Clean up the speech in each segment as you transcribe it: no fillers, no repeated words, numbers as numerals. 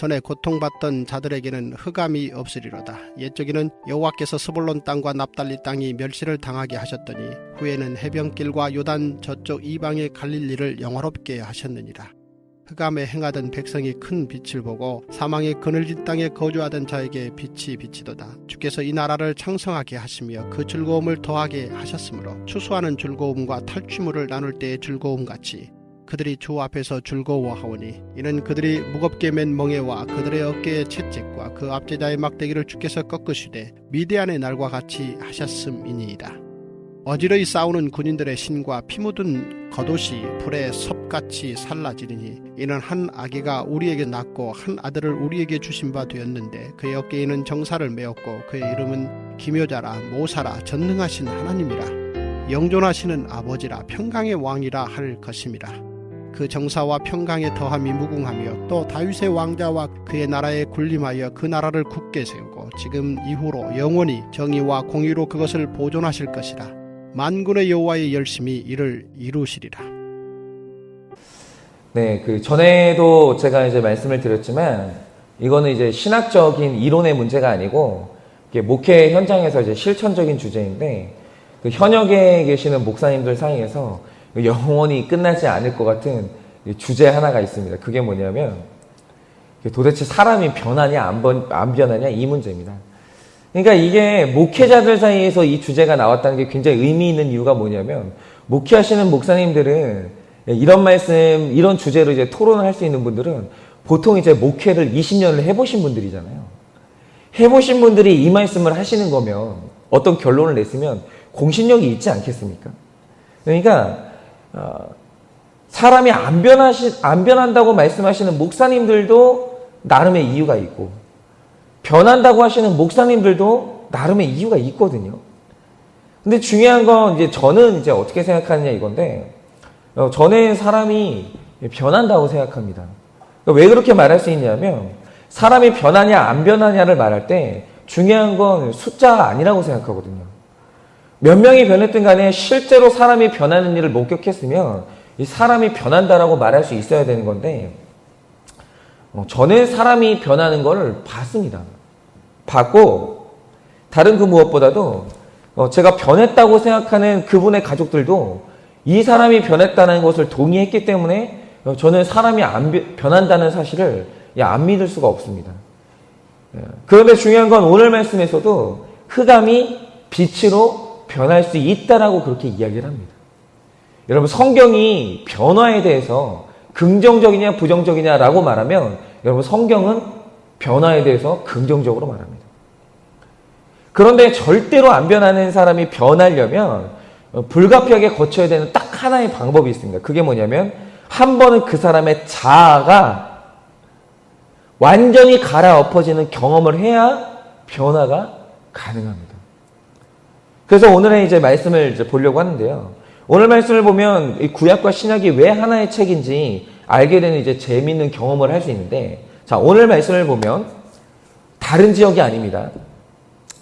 전에 고통받던 자들에게는 흑암이 없으리로다. 옛적에는 여호와께서 스불론 땅과 납달리 땅이 멸시를 당하게 하셨더니 후에는 해변길과 요단 저쪽 이방의 갈릴리를 영화롭게 하셨느니라. 흑암에 행하던 백성이 큰 빛을 보고 사망의 그늘진 땅에 거주하던 자에게 빛이 비치도다. 주께서 이 나라를 창성하게 하시며 그 즐거움을 더하게 하셨으므로 추수하는 즐거움과 탈취물을 나눌 때의 즐거움같이 그들이 주 앞에서 즐거워하오니 이는 그들이 무겁게 맨 멍에와 그들의 어깨의 채찍과 그 압제자의 막대기를 주께서 꺾으시되 미디안의 날과 같이 하셨음이니이다. 어지러이 싸우는 군인들의 신과 피 묻은 겉옷이 불에 섭같이 살라지리니 이는 한 아기가 우리에게 낳고 한 아들을 우리에게 주신 바 되었는데 그의 어깨에는 정사를 메었고 그의 이름은 기묘자라 모사라 전능하신 하나님이라 영존하시는 아버지라 평강의 왕이라 할 것임이라. 그 정사와 평강의 더함이 무궁하며 또 다윗의 왕자와 그의 나라에 군림하여 그 나라를 굳게 세우고 지금 이후로 영원히 정의와 공의로 그것을 보존하실 것이라. 만군의 여호와의 열심히 이를 이루시리라. 네, 그 전에도 제가 이제 말씀을 드렸지만 이거는 이제 신학적인 이론의 문제가 아니고 이게 목회 현장에서 이제 실천적인 주제인데 그 현역에 계시는 목사님들 사이에서 영원히 끝나지 않을 것 같은 주제 하나가 있습니다. 그게 뭐냐면 도대체 사람이 변하냐 안 변하냐 이 문제입니다. 그러니까 이게 목회자들 사이에서 이 주제가 나왔다는 게 굉장히 의미 있는 이유가 뭐냐면 목회하시는 목사님들은 이런 말씀, 이런 주제로 이제 토론을 할 수 있는 분들은 보통 이제 목회를 20년을 해보신 분들이잖아요. 해보신 분들이 이 말씀을 하시는 거면 어떤 결론을 냈으면 공신력이 있지 않겠습니까? 그러니까 사람이 안 변한다고 말씀하시는 목사님들도 나름의 이유가 있고 변한다고 하시는 목사님들도 나름의 이유가 있거든요. 근데 중요한 건 이제 저는 이제 어떻게 생각하느냐 이건데 저는 사람이 변한다고 생각합니다. 왜 그렇게 말할 수 있냐면 사람이 변하냐 안 변하냐를 말할 때 중요한 건 숫자가 아니라고 생각하거든요. 몇 명이 변했든 간에 실제로 사람이 변하는 일을 목격했으면 이 사람이 변한다라고 말할 수 있어야 되는 건데 저는 사람이 변하는 걸 봤습니다. 봤고 다른 그 무엇보다도 제가 변했다고 생각하는 그분의 가족들도 이 사람이 변했다는 것을 동의했기 때문에 저는 사람이 변한다는 사실을 안 믿을 수가 없습니다. 그런데 중요한 건 오늘 말씀에서도 흑암이 빛으로 변할 수 있다라고 그렇게 이야기를 합니다. 여러분 성경이 변화에 대해서 긍정적이냐 부정적이냐라고 말하면 여러분 성경은 변화에 대해서 긍정적으로 말합니다. 그런데 절대로 안 변하는 사람이 변하려면 불가피하게 거쳐야 되는 딱 하나의 방법이 있습니다. 그게 뭐냐면 한 번은 그 사람의 자아가 완전히 갈아엎어지는 경험을 해야 변화가 가능합니다. 그래서 오늘의 이제 말씀을 이제 보려고 하는데요. 오늘 말씀을 보면 이 구약과 신약이 왜 하나의 책인지 알게 되는 이제 재미있는 경험을 할 수 있는데, 자, 오늘 말씀을 보면 다른 지역이 아닙니다.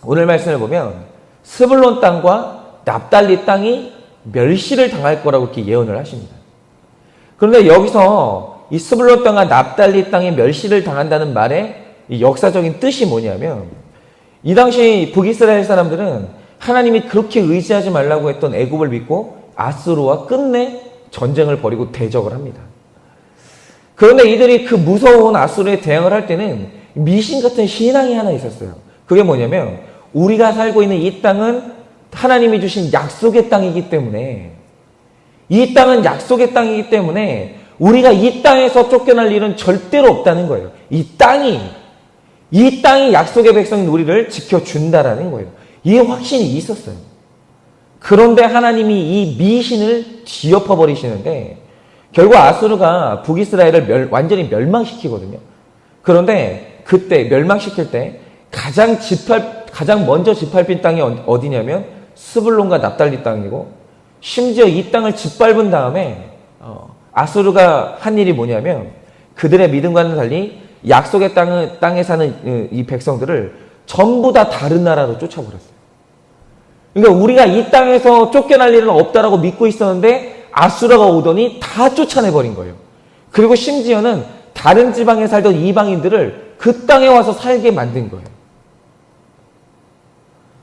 오늘 말씀을 보면 스불론 땅과 납달리 땅이 멸시를 당할 거라고 이렇게 예언을 하십니다. 그런데 여기서 이 스불론 땅과 납달리 땅이 멸시를 당한다는 말의 이 역사적인 뜻이 뭐냐면 이 당시 북이스라엘 사람들은 하나님이 그렇게 의지하지 말라고 했던 애굽을 믿고 아수르와 끝내 전쟁을 벌이고 대적을 합니다. 그런데 이들이 그 무서운 아수르에 대항을 할 때는 미신 같은 신앙이 하나 있었어요. 그게 뭐냐면 우리가 살고 있는 이 땅은 하나님이 주신 약속의 땅이기 때문에 이 땅은 약속의 땅이기 때문에 우리가 이 땅에서 쫓겨날 일은 절대로 없다는 거예요. 이 땅이 약속의 백성인 우리를 지켜준다라는 거예요. 이 확신이 있었어요. 그런데 하나님이 이 미신을 뒤엎어버리시는데 결국 아수르가 북이스라엘을 완전히 멸망시키거든요. 그런데 그때 멸망시킬 때 가장 먼저 짓밟힌 땅이 어디냐면 스불론과 납달리 땅이고, 심지어 이 땅을 짓밟은 다음에 아수르가 한 일이 뭐냐면 그들의 믿음과는 달리 약속의 땅에 사는 이 백성들을 전부 다 다른 나라로 쫓아버렸어요. 그러니까 우리가 이 땅에서 쫓겨날 일은 없다라고 믿고 있었는데 아수르가 오더니 다 쫓아내버린 거예요. 그리고 심지어는 다른 지방에 살던 이방인들을 그 땅에 와서 살게 만든 거예요.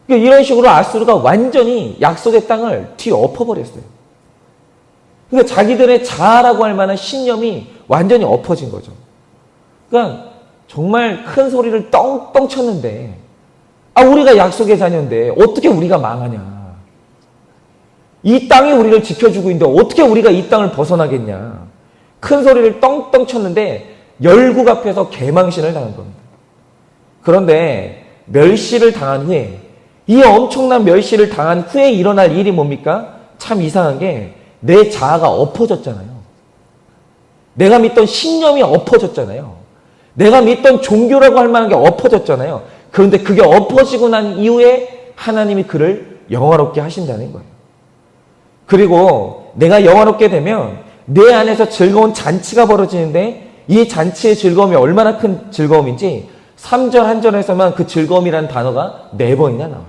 그러니까 이런 식으로 아수르가 완전히 약속의 땅을 뒤엎어버렸어요. 그러니까 자기들의 자아라고 할 만한 신념이 완전히 엎어진 거죠. 그러니까 정말 큰 소리를 떵떵 쳤는데, 우리가 약속의 자녀인데 어떻게 우리가 망하냐. 이 땅이 우리를 지켜주고 있는데 어떻게 우리가 이 땅을 벗어나겠냐. 큰 소리를 떵떵 쳤는데 열국 앞에서 개망신을 당한 겁니다. 그런데 멸시를 당한 후에, 이 엄청난 멸시를 당한 후에 일어날 일이 뭡니까? 참 이상한 게 내 자아가 엎어졌잖아요. 내가 믿던 신념이 엎어졌잖아요. 내가 믿던 종교라고 할 만한 게 엎어졌잖아요. 그런데 그게 엎어지고 난 이후에 하나님이 그를 영화롭게 하신다는 거예요. 그리고 내가 영화롭게 되면 내 안에서 즐거운 잔치가 벌어지는데, 이 잔치의 즐거움이 얼마나 큰 즐거움인지 3절 한 절에서만 그 즐거움이라는 단어가 4번이나 나와요.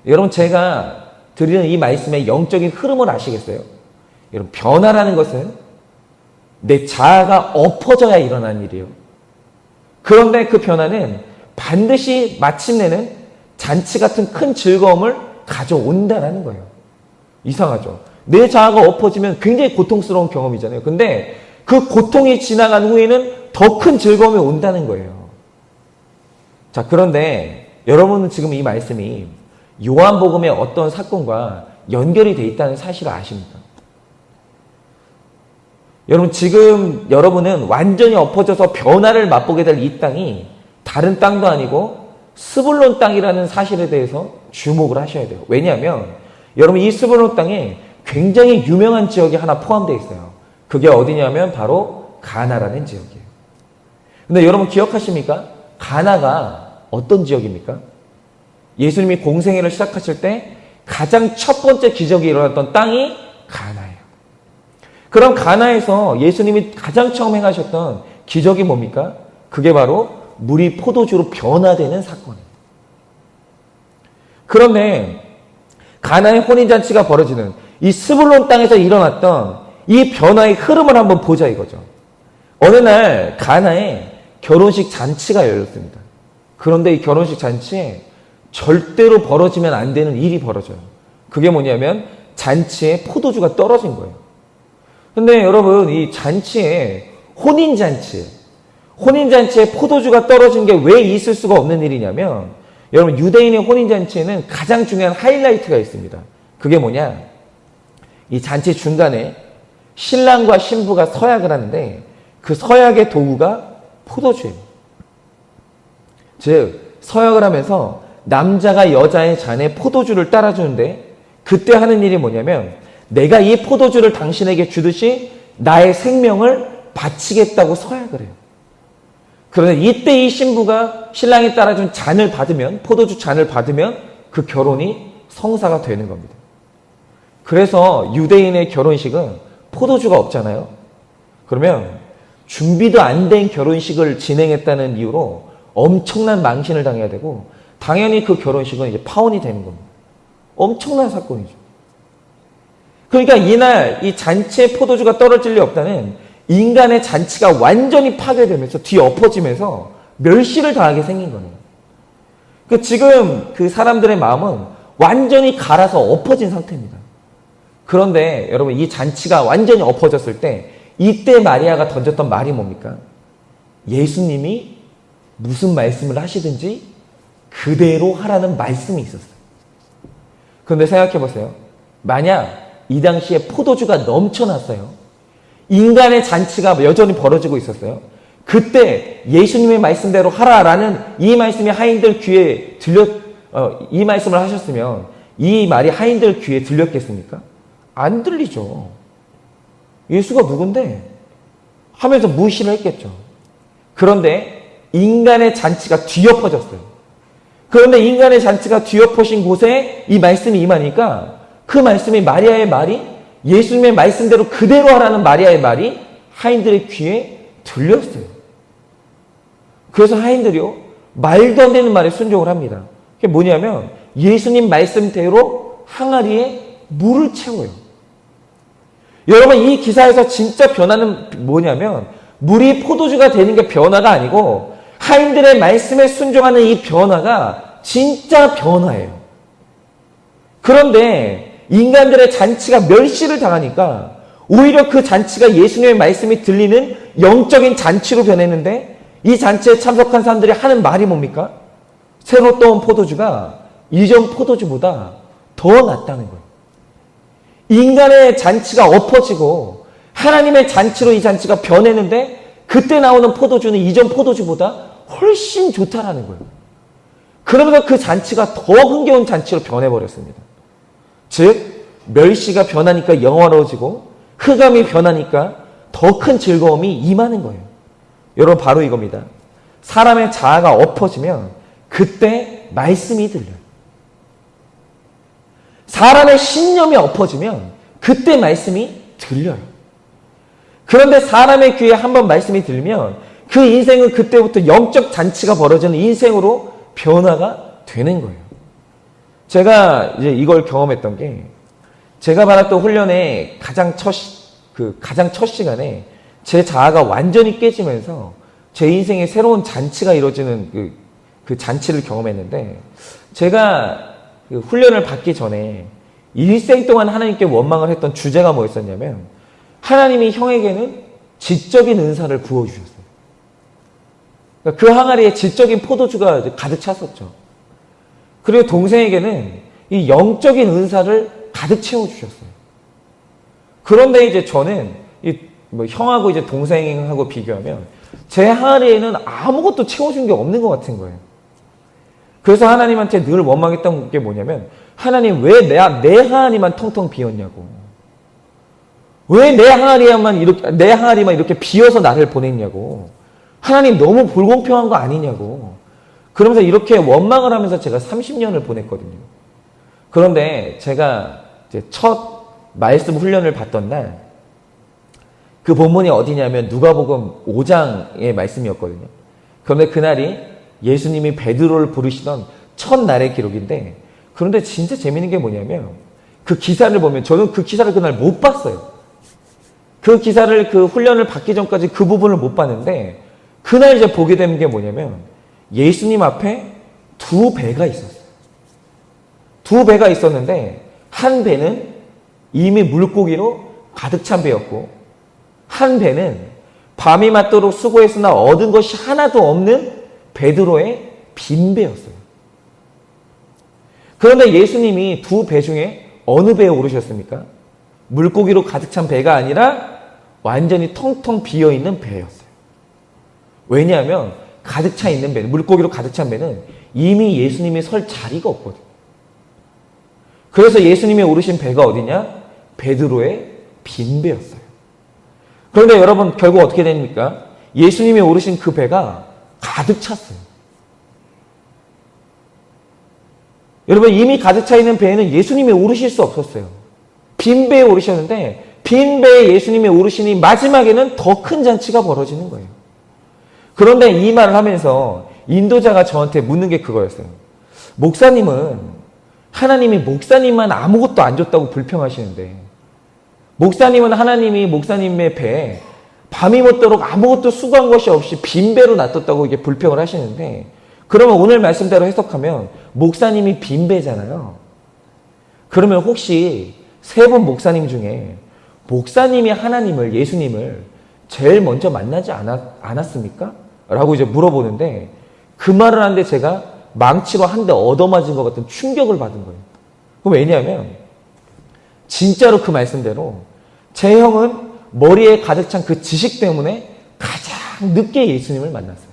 여러분, 제가 드리는 이 말씀의 영적인 흐름을 아시겠어요? 여러분, 변화라는 것은 내 자아가 엎어져야 일어나는 일이에요. 그런데 그 변화는 반드시 마침내는 잔치 같은 큰 즐거움을 가져온다라는 거예요. 이상하죠? 내 자아가 엎어지면 굉장히 고통스러운 경험이잖아요. 근데 그 고통이 지나간 후에는 더 큰 즐거움이 온다는 거예요. 자, 그런데 여러분은 지금 이 말씀이 요한복음의 어떤 사건과 연결이 돼 있다는 사실을 아십니까? 여러분, 지금 여러분은 완전히 엎어져서 변화를 맛보게 될 이 땅이 다른 땅도 아니고 스불론 땅이라는 사실에 대해서 주목을 하셔야 돼요. 왜냐하면 여러분, 이 스불론 땅에 굉장히 유명한 지역이 하나 포함되어 있어요. 그게 어디냐면 바로 가나라는 지역이에요. 근데 여러분 기억하십니까? 가나가 어떤 지역입니까? 예수님이 공생애를 시작하실 때 가장 첫 번째 기적이 일어났던 땅이 가나예요. 그럼 가나에서 예수님이 가장 처음 행하셨던 기적이 뭡니까? 그게 바로 물이 포도주로 변화되는 사건이에요. 그런데 가나의 혼인잔치가 벌어지는 이 스불론 땅에서 일어났던 이 변화의 흐름을 한번 보자 이거죠. 어느 날 가나에 결혼식 잔치가 열렸습니다. 그런데 이 결혼식 잔치에 절대로 벌어지면 안 되는 일이 벌어져요. 그게 뭐냐면 잔치에 포도주가 떨어진 거예요. 근데 여러분, 이 잔치에 혼인잔치에 포도주가 떨어진 게 왜 있을 수가 없는 일이냐면, 여러분, 유대인의 혼인잔치에는 가장 중요한 하이라이트가 있습니다. 그게 뭐냐? 이 잔치 중간에 신랑과 신부가 서약을 하는데 그 서약의 도구가 포도주예요. 즉, 서약을 하면서 남자가 여자의 잔에 포도주를 따라주는데 그때 하는 일이 뭐냐면, 내가 이 포도주를 당신에게 주듯이 나의 생명을 바치겠다고 서약을 해요. 그런데 이때 이 신부가 신랑이 따라준 잔을 받으면, 포도주 잔을 받으면 그 결혼이 성사가 되는 겁니다. 그래서 유대인의 결혼식은 포도주가 없잖아요. 그러면 준비도 안 된 결혼식을 진행했다는 이유로 엄청난 망신을 당해야 되고, 당연히 그 결혼식은 이제 파혼이 되는 겁니다. 엄청난 사건이죠. 그러니까 이날 이 잔치에 포도주가 떨어질 리 없다는 인간의 잔치가 완전히 파괴되면서 뒤엎어지면서 멸시를 당하게 생긴 거예요. 그 지금 그 사람들의 마음은 완전히 갈아서 엎어진 상태입니다. 그런데 여러분, 이 잔치가 완전히 엎어졌을 때 이때 마리아가 던졌던 말이 뭡니까? 예수님이 무슨 말씀을 하시든지 그대로 하라는 말씀이 있었어요. 그런데 생각해 보세요. 만약 이 당시에 포도주가 넘쳐났어요. 인간의 잔치가 여전히 벌어지고 있었어요. 그때 예수님의 말씀대로 하라라는 이 말씀이 하인들 귀에 이 말씀을 하셨으면 이 말이 하인들 귀에 들렸겠습니까? 안 들리죠. 예수가 누군데? 하면서 무시를 했겠죠. 그런데 인간의 잔치가 뒤엎어졌어요. 그런데 인간의 잔치가 뒤엎어진 곳에 이 말씀이 임하니까 그 말씀이, 마리아의 말이, 예수님의 말씀대로 그대로 하라는 마리아의 말이 하인들의 귀에 들렸어요. 그래서 하인들이요, 말도 안 되는 말에 순종을 합니다. 그게 뭐냐면 예수님 말씀대로 항아리에 물을 채워요. 여러분, 이 기사에서 진짜 변화는 뭐냐면 물이 포도주가 되는 게 변화가 아니고 하인들의 말씀에 순종하는 이 변화가 진짜 변화예요. 그런데 인간들의 잔치가 멸시를 당하니까 오히려 그 잔치가 예수님의 말씀이 들리는 영적인 잔치로 변했는데 이 잔치에 참석한 사람들이 하는 말이 뭡니까? 새로 떠온 포도주가 이전 포도주보다 더 낫다는 거예요. 인간의 잔치가 엎어지고 하나님의 잔치로 이 잔치가 변했는데 그때 나오는 포도주는 이전 포도주보다 훨씬 좋다라는 거예요. 그러면서 그 잔치가 더 흥겨운 잔치로 변해버렸습니다. 즉 멸시가 변하니까 영화로워지고 흑암이 변하니까 더 큰 즐거움이 임하는 거예요. 여러분 바로 이겁니다. 사람의 자아가 엎어지면 그때 말씀이 들려요. 사람의 신념이 엎어지면 그때 말씀이 들려요. 그런데 사람의 귀에 한번 말씀이 들면 그 인생은 그때부터 영적 잔치가 벌어지는 인생으로 변화가 되는 거예요. 제가 이제 이걸 경험했던 게 제가 받았던 훈련의 가장 첫 시간에 제 자아가 완전히 깨지면서 제 인생에 새로운 잔치가 이루어지는 그 잔치를 경험했는데 제가 그 훈련을 받기 전에 일생 동안 하나님께 원망을 했던 주제가 뭐였었냐면 하나님이 형에게는 지적인 은사를 부어주셨어요. 그러니까 그 항아리에 지적인 포도주가 가득 찼었죠. 그리고 동생에게는 이 영적인 은사를 가득 채워주셨어요. 그런데 이제 저는 형하고 이제 동생하고 비교하면 제 항아리에는 아무것도 채워준 게 없는 것 같은 거예요. 그래서 하나님한테 늘 원망했던 게 뭐냐면 하나님 왜 내 항아리만 텅텅 비었냐고. 왜 내 항아리만 이렇게 비어서 나를 보냈냐고. 하나님 너무 불공평한 거 아니냐고. 그러면서 이렇게 원망을 하면서 제가 30년을 보냈거든요. 그런데 제가 이제 첫 말씀 훈련을 받던 날 그 본문이 어디냐면 누가복음 5장의 말씀이었거든요. 그런데 그날이 예수님이 베드로를 부르시던 첫날의 기록인데 그런데 진짜 재밌는 게 뭐냐면 그 기사를 보면 저는 그 기사를 그날 못 봤어요. 그 기사를 그 훈련을 받기 전까지 그 부분을 못 봤는데 그날 이제 보게 되는 게 뭐냐면 예수님 앞에 두 배가 있었어요. 두 배가 있었는데 한 배는 이미 물고기로 가득 찬 배였고 한 배는 밤이 맞도록 수고했으나 얻은 것이 하나도 없는 베드로의 빈 배였어요. 그런데 예수님이 두 배 중에 어느 배에 오르셨습니까? 물고기로 가득 찬 배가 아니라 완전히 텅텅 비어있는 배였어요. 왜냐하면 가득 차 있는 배, 물고기로 가득 찬 배는 이미 예수님이 설 자리가 없거든요. 그래서 예수님이 오르신 배가 어디냐? 베드로의 빈 배였어요. 그런데 여러분 결국 어떻게 됩니까? 예수님이 오르신 그 배가 가득 찼어요. 여러분 이미 가득 차 있는 배에는 예수님이 오르실 수 없었어요. 빈 배에 오르셨는데 빈 배에 예수님이 오르시니 마지막에는 더 큰 잔치가 벌어지는 거예요. 그런데 이 말을 하면서 인도자가 저한테 묻는 게 그거였어요. 목사님은 하나님이 목사님만 아무것도 안 줬다고 불평하시는데 목사님은 하나님이 목사님의 배에 밤이 먹도록 아무것도 수고한 것이 없이 빈 배로 놔뒀다고 이게 불평을 하시는데 그러면 오늘 말씀대로 해석하면 목사님이 빈 배잖아요. 그러면 혹시 세 분 목사님 중에 목사님이 하나님을 예수님을 제일 먼저 만나지 않았습니까? 라고 이제 물어보는데 그 말을 하는데 제가 망치로 한 대 얻어맞은 것 같은 충격을 받은 거예요. 왜냐하면 진짜로 그 말씀대로 제 형은 머리에 가득 찬 그 지식 때문에 가장 늦게 예수님을 만났어요.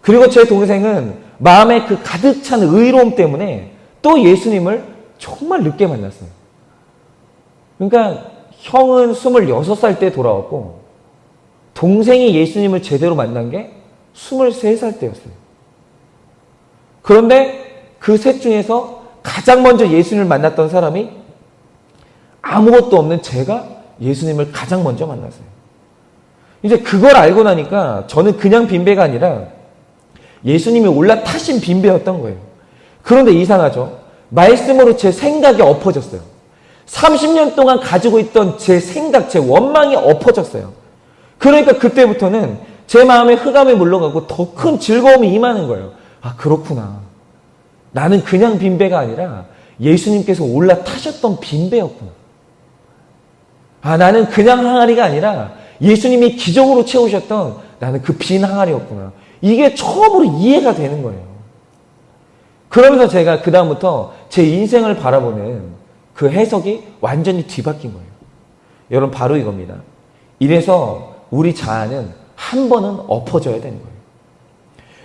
그리고 제 동생은 마음에 그 가득 찬 의로움 때문에 또 예수님을 정말 늦게 만났어요. 그러니까 형은 26살 때 돌아왔고 동생이 예수님을 제대로 만난 게 23살 때였어요. 그런데 그 셋 중에서 가장 먼저 예수님을 만났던 사람이 아무것도 없는 제가 예수님을 가장 먼저 만났어요. 이제 그걸 알고 나니까 저는 그냥 빈배가 아니라 예수님이 올라타신 빈배였던 거예요. 그런데 이상하죠. 말씀으로 제 생각이 엎어졌어요. 30년 동안 가지고 있던 제 생각, 제 원망이 엎어졌어요. 그러니까 그때부터는 제 마음에 흑암이 물러가고 더 큰 즐거움이 임하는 거예요. 아, 그렇구나. 나는 그냥 빈배가 아니라 예수님께서 올라타셨던 빈배였구나. 아, 나는 그냥 항아리가 아니라 예수님이 기적으로 채우셨던 나는 그 빈 항아리였구나. 이게 처음으로 이해가 되는 거예요. 그러면서 제가 그다음부터 제 인생을 바라보는 그 해석이 완전히 뒤바뀐 거예요. 여러분, 바로 이겁니다. 이래서 우리 자아는 한 번은 엎어져야 되는 거예요.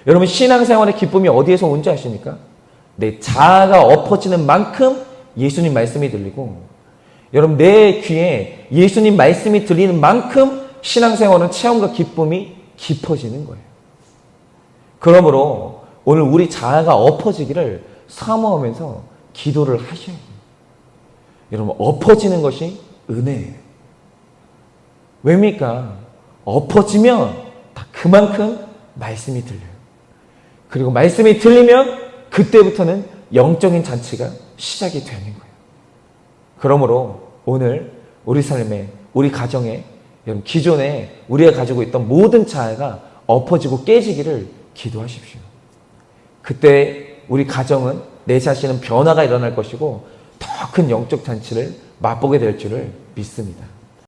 여러분, 신앙생활의 기쁨이 어디에서 온지 아십니까? 내 자아가 엎어지는 만큼 예수님 말씀이 들리고, 여러분, 내 귀에 예수님 말씀이 들리는 만큼 신앙생활은 체험과 기쁨이 깊어지는 거예요. 그러므로 오늘 우리 자아가 엎어지기를 사모하면서 기도를 하셔야 돼요. 여러분, 엎어지는 것이 은혜예요. 왜입니까? 엎어지면 다 그만큼 말씀이 들려요. 그리고 말씀이 들리면 그때부터는 영적인 잔치가 시작이 되는 거예요. 그러므로 오늘 우리 삶에, 우리 가정에, 여러분, 기존에 우리가 가지고 있던 모든 자아가 엎어지고 깨지기를 기도하십시오. 그때 우리 가정은, 내 자신은 변화가 일어날 것이고 더 큰 영적 잔치를 맛보게 될 줄을 믿습니다.